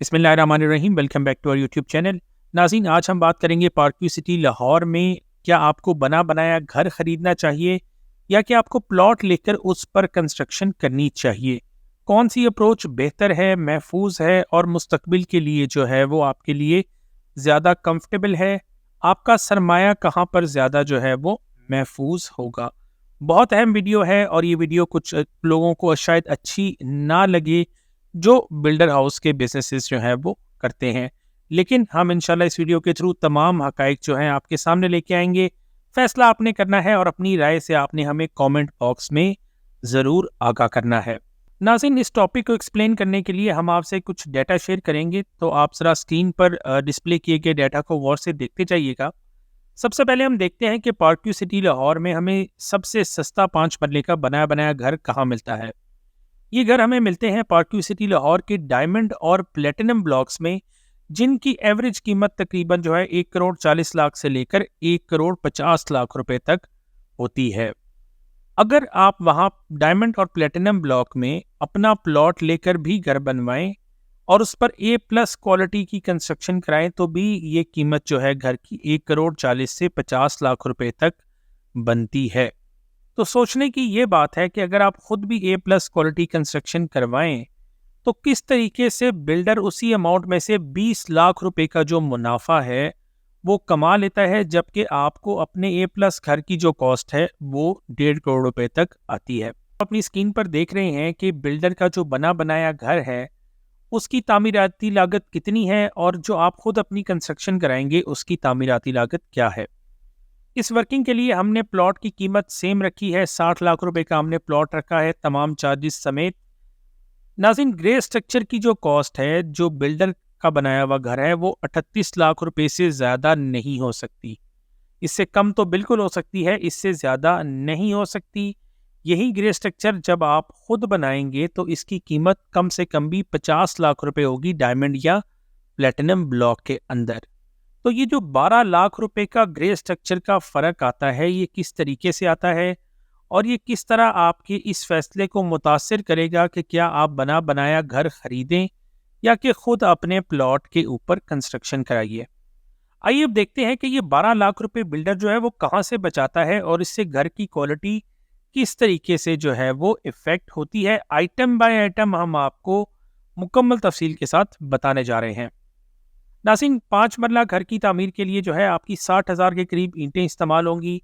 बिस्मिल्लाहिर्रहमानिर्रहीम। Welcome back to our YouTube channel. नाज़रीन, आज हम बात करेंगे पार्कव्यू सिटी लाहौर में क्या आपको बना बनाया घर ख़रीदना चाहिए या क्या आपको प्लॉट लेकर उस पर कंस्ट्रक्शन करनी चाहिए। कौन सी अप्रोच बेहतर है, महफूज है और मुस्तकबिल के लिए जो है वो आपके लिए ज़्यादा कंफर्टेबल है। आपका सरमाया कहाँ पर ज़्यादा जो है वो महफूज होगा। बहुत अहम वीडियो है और ये वीडियो कुछ लोगों को शायद अच्छी ना लगे जो बिल्डर हाउस के बिजनेसेस जो हैं वो करते हैं, लेकिन हम इंशाल्लाह इस वीडियो के थ्रू तमाम हकाइक जो हैं आपके सामने लेके आएंगे। फैसला आपने करना है और अपनी राय से आपने हमें कमेंट बॉक्स में ज़रूर आगाह करना है। नाज़रीन, इस टॉपिक को एक्सप्लेन करने के लिए हम आपसे कुछ डाटा शेयर करेंगे, तो आप ज़रा स्क्रीन पर डिस्प्ले किए गए डाटा को गौर से देखते जाइएगा। सबसे पहले हम देखते हैं कि पार्कव्यू सिटी लाहौर में हमें सबसे सस्ता 5 मरले का बनाया बनाया घर कहाँ मिलता है। ये घर हमें मिलते हैं पार्कव्यू सिटी लाहौर के डायमंड और प्लेटिनम ब्लॉक्स में, जिनकी एवरेज कीमत तकरीबन जो है 1 करोड़ 40 लाख से लेकर 1 करोड़ 50 लाख रुपए तक होती है। अगर आप वहाँ डायमंड और प्लेटिनम ब्लॉक में अपना प्लॉट लेकर भी घर बनवाएं और उस पर A+ क्वालिटी की कंस्ट्रक्शन कराएं तो भी ये कीमत जो है घर की 1 करोड़ 40 से 50 लाख रुपए तक बनती है। तो सोचने की ये बात है कि अगर आप खुद भी A+ क्वालिटी कंस्ट्रक्शन करवाएं तो किस तरीके से बिल्डर उसी अमाउंट में से 20 लाख रुपए का जो मुनाफा है वो कमा लेता है, जबकि आपको अपने A+ घर की जो कॉस्ट है वो 1.5 करोड़ रुपए तक आती है। अपनी स्क्रीन पर देख रहे हैं कि बिल्डर का जो बना बनाया घर है उसकी तामीराती लागत कितनी है और जो आप खुद अपनी कंस्ट्रक्शन कराएंगे उसकी तामीराती लागत क्या है। इस वर्किंग के लिए हमने प्लॉट की कीमत सेम रखी है, 60 लाख रुपए का हमने प्लॉट रखा है तमाम चार्जेस समेत। नाज़रीन, ग्रे स्ट्रक्चर की जो कॉस्ट है जो बिल्डर का बनाया हुआ घर है वो 38 लाख रुपए से ज़्यादा नहीं हो सकती। इससे कम तो बिल्कुल हो सकती है, इससे ज़्यादा नहीं हो सकती। यही ग्रे स्ट्रक्चर जब आप खुद बनाएंगे तो इसकी कीमत कम से कम भी 50 लाख रुपए होगी डायमंड या प्लेटिनम ब्लॉक के अंदर। तो ये जो 12 लाख रुपए का ग्रे स्ट्रक्चर का फ़र्क आता है, ये किस तरीके से आता है और ये किस तरह आपके इस फैसले को मुतासिर करेगा कि क्या आप बना बनाया घर खरीदें या कि खुद अपने प्लॉट के ऊपर कंस्ट्रक्शन कराइए। आइए अब देखते हैं कि ये 12 लाख रुपए बिल्डर जो है वो कहाँ से बचाता है और इससे घर की क्वालिटी किस तरीके से जो है वो इफ़ेक्ट होती है। आइटम बाय आइटम हम आपको मुकम्मल तफसील के साथ बताने जा रहे हैं। नाज़रीन, 5 मरला घर की तामीर के लिए जो है आपकी 60,000 के करीब ईंटें इस्तेमाल होंगी।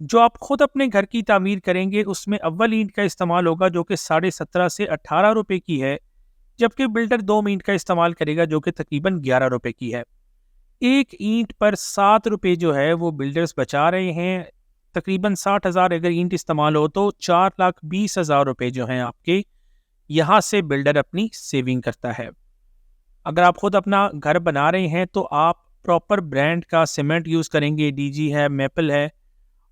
जो आप खुद अपने घर की तामीर करेंगे उसमें अव्वल ईंट का इस्तेमाल होगा जो कि 17.5 से 18 रुपए की है, जबकि बिल्डर 2 ईंट का इस्तेमाल करेगा जो कि तकरीबन 11 रुपए की है। एक ईंट पर 7 रुपए जो है वो बिल्डर्स बचा रहे हैं। तकरीबन 60,000 अगर ईंट इस्तेमाल हो तो 4,20,000 रुपए जो हैं आपके यहाँ से बिल्डर अपनी सेविंग करता है। अगर आप खुद अपना घर बना रहे हैं तो आप प्रॉपर ब्रांड का सीमेंट यूज़ करेंगे, DG है, मेपल है,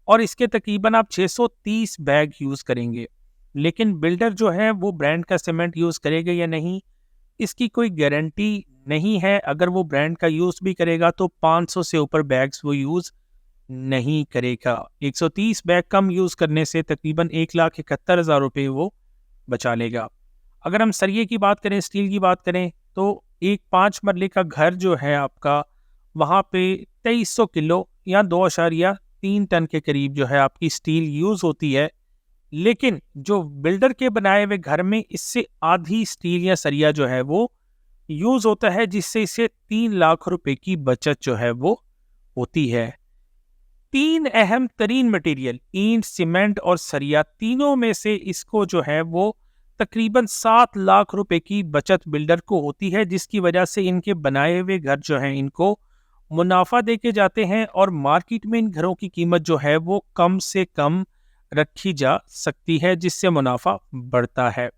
और इसके तकरीबन आप 630 बैग यूज़ करेंगे। लेकिन बिल्डर जो है वो ब्रांड का सीमेंट यूज़ करेगा या नहीं, इसकी कोई गारंटी नहीं है। अगर वो ब्रांड का यूज़ भी करेगा तो 500 से ऊपर बैग्स वो यूज़ नहीं करेगा। 130 बैग कम यूज़ करने से तकरीबन 1,71,000 रुपये वो बचा लेगा। अगर हम सरिये की बात करें, स्टील की बात करें, तो एक 5 मरले का घर जो है आपका, वहाँ पे 2300 किलो या 2.3 टन के करीब जो है आपकी स्टील यूज़ होती है। लेकिन जो बिल्डर के बनाए हुए घर में इससे आधी स्टील या सरिया जो है वो यूज़ होता है, जिससे इसे 3 लाख रुपए की बचत जो है वो होती है। 3 अहम तरीन मटेरियल ईंट, सीमेंट और सरिया, तीनों में से इसको जो है वो तकरीबन 7 लाख रुपए की बचत बिल्डर को होती है, जिसकी वजह से इनके बनाए हुए घर जो हैं इनको मुनाफा देके जाते हैं और मार्केट में इन घरों की कीमत जो है वो कम से कम रखी जा सकती है, जिससे मुनाफा बढ़ता है।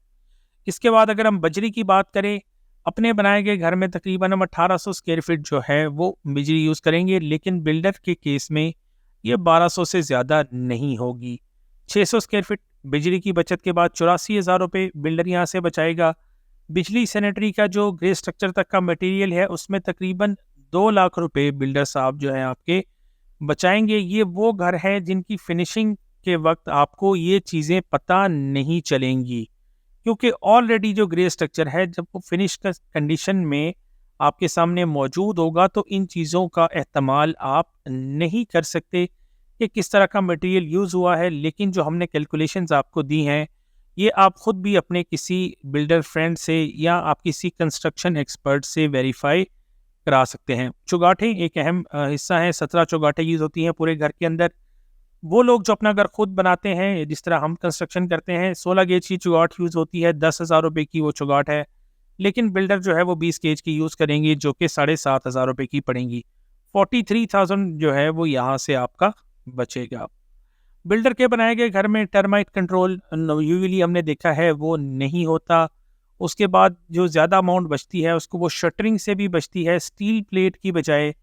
इसके बाद अगर हम बजरी की बात करें, अपने बनाए गए घर में तकरीबन हम 1800 स्क्वायर फीट जो है वो बिजली यूज़ करेंगे, लेकिन बिल्डर के केस में ये 1200 से ज़्यादा नहीं होगी। 600 स्क्वायर फीट बिजली की बचत के बाद 84,000 रुपये बिल्डर यहाँ से बचाएगा। बिजली सैनिटरी का जो ग्रे स्ट्रक्चर तक का मटेरियल है उसमें तकरीबन 2 लाख रुपए बिल्डर साहब जो हैं आपके बचाएंगे। ये वो घर है जिनकी फिनिशिंग के वक्त आपको ये चीज़ें पता नहीं चलेंगी। क्योंकि ऑलरेडी जो ग्रे स्ट्रक्चर है जब वो फिनिश कंडीशन में आपके सामने मौजूद होगा तो इन चीज़ों का इस्तेमाल आप नहीं कर सकते कि किस तरह का मटेरियल यूज़ हुआ है। लेकिन जो हमने कैलकुलेशंस आपको दी हैं, ये आप ख़ुद भी अपने किसी बिल्डर फ्रेंड से या आप किसी कंस्ट्रक्शन एक्सपर्ट से वेरीफाई करा सकते हैं। चौगाठें एक अहम हिस्सा है, 17 चौगाठें यूज़ होती हैं पूरे घर के अंदर। वो लोग जो अपना घर खुद बनाते हैं, जिस तरह हम कंस्ट्रक्शन करते हैं, 16 गेज की चौगाठ यूज़ होती है, 10,000 रुपये की वो चौगाठ है। लेकिन बिल्डर जो है वो 20 गेज की यूज़ करेंगे, जो कि 7,500 रुपये की पड़ेंगी। 43,000 जो है वो यहाँ से आपका बचेगा। बिल्डर के बनाए गए घर में टर्माइट कंट्रोल यूजुअली हमने देखा है वो नहीं होता। उसके बाद जो ज़्यादा अमाउंट बचती है उसको वो शटरिंग से भी बचती है। स्टील प्लेट की बजाय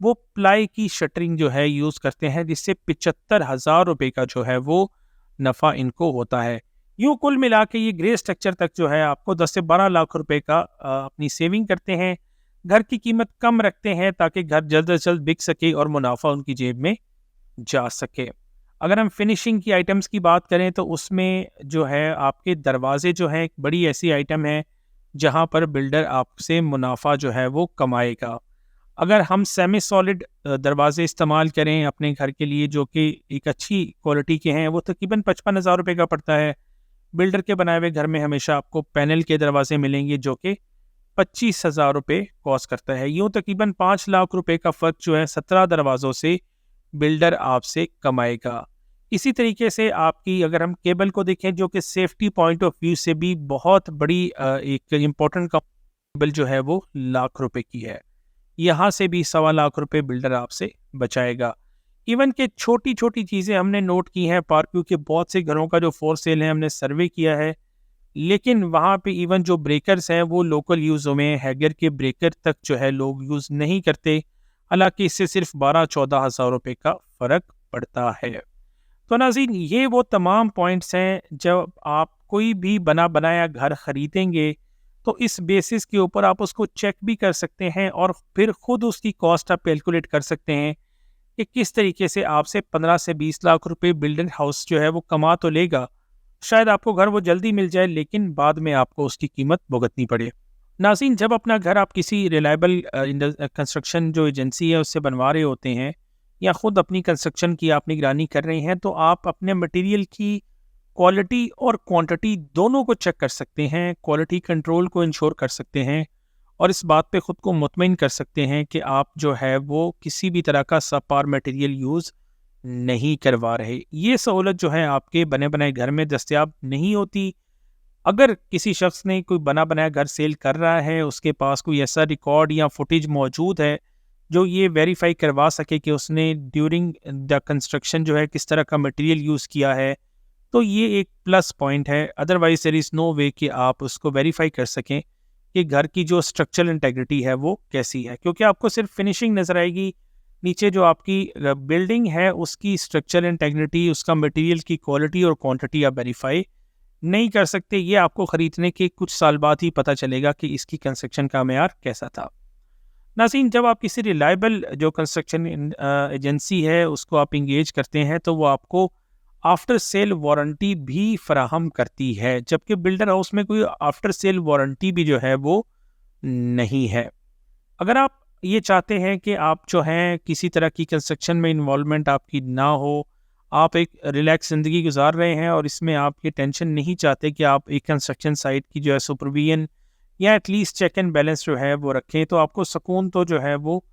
वो प्लाई की शटरिंग जो है यूज़ करते हैं, जिससे 75,000 रुपये का जो है वो नफ़ा इनको होता है। यूँ कुल मिला के ये ग्रे स्ट्रक्चर तक जो है आपको 10 से 12 लाख रुपए का अपनी सेविंग करते हैं। घर की कीमत कम रखते हैं ताकि घर जल्द से जल्द बिक सके और मुनाफा उनकी जेब में जा सके। अगर हम फिनिशिंग की आइटम्स की बात करें तो उसमें जो है आपके दरवाजे जो हैं एक बड़ी ऐसी आइटम है जहां पर बिल्डर आपसे मुनाफा जो है वो कमाएगा। अगर हम सेमी सॉलिड दरवाजे इस्तेमाल करें अपने घर के लिए जो कि एक अच्छी क्वालिटी के हैं, वो तकरीबन 55,000 रुपये का पड़ता है। बिल्डर के बनाए हुए घर में हमेशा आपको पैनल के दरवाजे मिलेंगे जो कि 25,000 रुपये कॉस्ट करता है। यूँ तकरीबन 5 लाख रुपए का फ़र्क जो है 17 दरवाज़ों से बिल्डर आपसे कमाएगा। इसी तरीके से आपकी अगर हम केबल को देखें जो कि सेफ्टी पॉइंट ऑफ व्यू से भी बहुत बड़ी एक इम्पोर्टेंट केबल जो है वो लाख रुपए की है। यहाँ से भी 1.25 लाख रुपए बिल्डर आपसे बचाएगा। इवन के छोटी छोटी चीज़ें हमने नोट की हैं, पार्क के बहुत से घरों का जो फॉर सेल है हमने सर्वे किया है, लेकिन वहाँ पे इवन जो ब्रेकर्स हैं वो लोकल यूज़ में हैगर के ब्रेकर तक जो है लोग यूज़ नहीं करते। हालांकि इससे सिर्फ 12-14 हज़ार रुपये का फ़र्क पड़ता है। तो नाज़रीन, ये वो तमाम पॉइंट्स हैं जब आप कोई भी बना बनाया घर ख़रीदेंगे तो इस बेसिस के ऊपर आप उसको चेक भी कर सकते हैं और फिर ख़ुद उसकी कॉस्ट आप कैलकुलेट कर सकते हैं कि किस तरीके से आपसे 15 से 20 लाख रुपए बिल्डर हाउस जो है वो कमा तो लेगा। शायद आपको घर वो जल्दी मिल जाए लेकिन बाद में आपको उसकी कीमत भुगतनी पड़े। नाज़रीन, जब अपना घर आप किसी रिलायबल कंस्ट्रक्शन जो एजेंसी है उससे बनवा रहे होते हैं या ख़ुद अपनी कंस्ट्रक्शन की आप निगरानी कर रहे हैं, तो आप अपने मटेरियल की क्वालिटी और क्वांटिटी दोनों को चेक कर सकते हैं, क्वालिटी कंट्रोल को इंश्योर कर सकते हैं और इस बात पे ख़ुद को मुतमईन कर सकते हैं कि आप जो है वो किसी भी तरह का सबपार मटेरियल यूज़ नहीं करवा रहे। ये सहूलत जो है आपके बने बनाए घर में दस्तयाब नहीं होती। अगर किसी शख्स ने कोई बना बनाया घर सेल कर रहा है, उसके पास कोई ऐसा रिकॉर्ड या फुटेज मौजूद है जो ये वेरीफाई करवा सके कि उसने ड्यूरिंग द कंस्ट्रक्शन जो है किस तरह का मटेरियल यूज़ किया है, तो ये एक प्लस पॉइंट है। अदरवाइज देयर इज़ नो वे कि आप उसको वेरीफाई कर सकें कि घर की जो स्ट्रक्चरल इंटेग्रिटी है वो कैसी है, क्योंकि आपको सिर्फ फिनिशिंग नज़र आएगी। नीचे जो आपकी बिल्डिंग है उसकी स्ट्रक्चरल इंटेग्रिटी, उसका मटेरियल की क्वालिटी और क्वांटिटी आप वेरीफाई नहीं कर सकते। ये आपको ख़रीदने के कुछ साल बाद ही पता चलेगा कि इसकी कंस्ट्रक्शन का मेयार कैसा था। नाज़रीन, जब आप किसी रिलायबल जो कंस्ट्रक्शन एजेंसी है उसको आप इंगेज करते हैं तो वो आपको आफ्टर सेल वारंटी भी फराहम करती है, जबकि बिल्डर हाउस में कोई आफ्टर सेल वारंटी भी जो है वो नहीं है। अगर आप ये चाहते हैं कि आप जो हैं किसी तरह की कंस्ट्रक्शन में इन्वॉल्वमेंट आपकी ना हो, आप एक रिलैक्स ज़िंदगी गुजार रहे हैं और इसमें आप ये टेंशन नहीं चाहते कि आप एक कंस्ट्रक्शन साइट की जो है सुपरविजन या एटलीस्ट चेक एंड बैलेंस जो है वो रखें, तो आपको सुकून तो जो है वो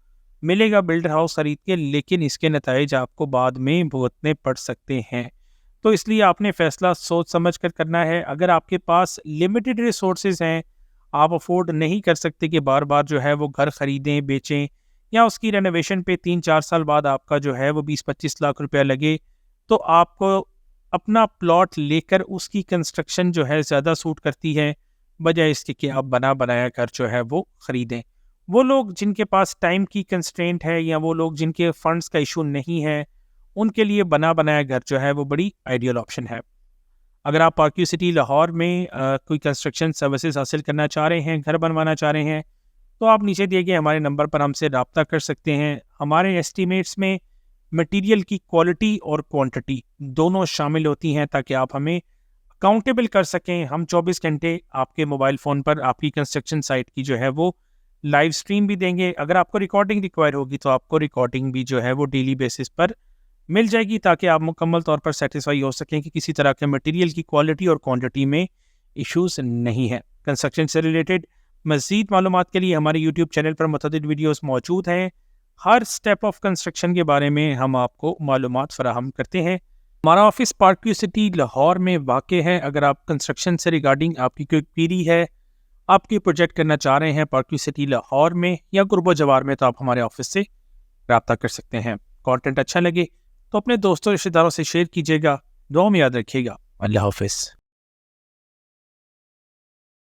मिलेगा बिल्डर हाउस ख़रीद के, लेकिन इसके नताइज आपको बाद में भुगतने पड़ सकते हैं। तो इसलिए आपने फ़ैसला सोच समझ कर करना है। अगर आपके पास लिमिटेड रिसोर्सेज हैं, आप अफोर्ड नहीं कर सकते कि बार बार जो है वो घर ख़रीदें बेचें या उसकी रेनोवेशन पे 3-4 साल बाद आपका जो है वो 20-25 लाख रुपया लगे, तो आपको अपना प्लॉट लेकर उसकी कंस्ट्रक्शन जो है ज़्यादा सूट करती है बजाय इसके कि आप बना बनाया घर जो है वो ख़रीदें। वो लोग जिनके पास टाइम की कंस्ट्रेंट है या वो लोग जिनके फंड्स का इशू नहीं है, उनके लिए बना बनाया घर जो है वो बड़ी आइडियल ऑप्शन है। अगर आप पार्क्यू सिटी लाहौर में कोई कंस्ट्रक्शन सर्विसेज हासिल करना चाह रहे हैं, घर बनवाना चाह रहे हैं, तो आप नीचे दिए गए हमारे नंबर पर हमसे रब्ता कर सकते हैं। हमारे एस्टीमेट्स में मटेरियल की क्वालिटी और क्वांटिटी दोनों शामिल होती हैं ताकि आप हमें अकाउंटेबल कर सकें। हम 24 घंटे आपके मोबाइल फ़ोन पर आपकी कंस्ट्रक्शन साइट की जो है वो लाइव स्ट्रीम भी देंगे। अगर आपको रिकॉर्डिंग रिक्वायर होगी तो आपको रिकॉर्डिंग भी जो है वो डेली बेसिस पर मिल जाएगी, ताकि आप मुकम्मल तौर पर सेटिस्फाई हो सकें कि किसी तरह के मटेरियल की क्वालिटी और क्वांटिटी में इश्यूज नहीं है। कंस्ट्रक्शन से रिलेटेड मज़ीद मालूमात के लिए हमारे यूट्यूब चैनल पर मुतअद्दिद वीडियोस मौजूद हैं। हर स्टेप ऑफ कंस्ट्रक्शन के बारे में हम आपको मालूमात फराहम करते हैं। हमारा office park view city Lahore में वाक़ है। अगर आप कंस्ट्रक्शन से रिगार्डिंग आपकी कोई क्वेरी है, आपकी प्रोजेक्ट करना चाह रहे हैं पार्क व्यू सिटी लाहौर में या गुरबो जवार में, तो आप हमारे ऑफिस से रब्ता कर सकते हैं। कंटेंट अच्छा लगे तो अपने दोस्तों रिश्तेदारों से शेयर कीजिएगा। दुआ में याद रखिएगा। अल्लाह हाफ़िज़।